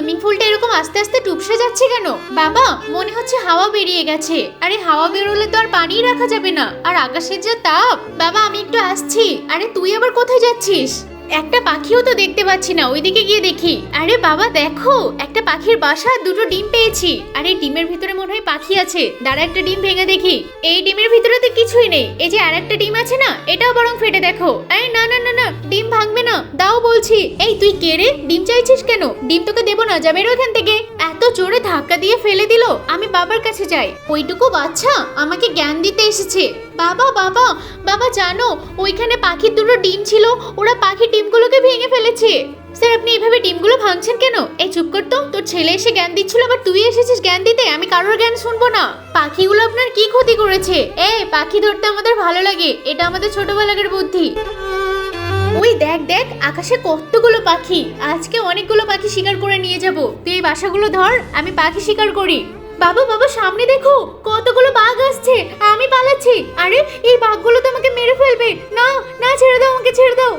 Swimming পুলটা এরকম আস্তে আস্তে টুপসে যাচ্ছে কেন? বাবা, মনে হচ্ছে হাওয়া বেরিয়ে গেছে। আরে হাওয়া বেরোলে তো আর পানি রাখা যাবে না, আর আকাশের যা তাপ। বাবা আমি একটু আসছি। আরে তুই আবার কোথায় যাচ্ছিস? একটা পাখিও তো দেখতে পাচ্ছি না, ওইদিকে গিয়ে দেখি। আরে বাবা দেখো, একটা পাখির বাসা, দুটো ডিম পেয়েছি। আরে ডিমের ভিতরে মনে হয় পাখি আছে, দাঁড়া একটা ডিম ভেঙে দেখি। এই ডিমের ভিতরে তো কিছুই নেই। এই যে আরেকটা ডিম আছে না, এটাও বরং ফেটে দেখো। আরে না না না না, ডিম ভাঙবে না, দাও বলছি। এই তুই কে রে? ডিম চাইছিস কেন? ডিম তোকে দেবো না, যা বেরো এখান থেকে। এত জোরে ধাক্কা দিয়ে ফেলে দিল। আমি বাবার কাছে যাই। ওইটুকু বাচ্চা আমাকে জ্ঞান দিতে এসেছে। বাবা বাবা বাবা, জানো ওইখানে পাখির দুটো ডিম ছিল, ওরা পাখির ডিমগুলোকে ভেঙে ফেলেছে। স্যার আপনি এইভাবে ডিমগুলো ভাঙছেন কেন? এই চুপ কর তো, তোর ছেলে এসে জ্ঞান দিচ্ছিল, আবার তুই এসেছিস জ্ঞান দিতে। আমি কারোর জ্ঞান শুনবো না। পাখিগুলো আপনার কি ক্ষতি করেছে? পাখি ধরতে আমাদের ভালো লাগে, এটা আমাদের ছোটবেলাকার বুদ্ধি। ওই দেখ দেখ, আকাশে কতগুলো পাখি। আজকে অনেকগুলো পাখি শিকার করে নিয়ে যাব। তুই এই বাসাগুলো ধর, আমি পাখি শিকার করি। বাবা বাবা, সামনে দেখো কতগুলো বাঘ আসছে, আমি পালাচ্ছি। আরে এই বাঘগুলো তো আমাকে মেরে ফেলবে। না না, ছেড়ে দাও আমাকে, ছেড়ে দাও।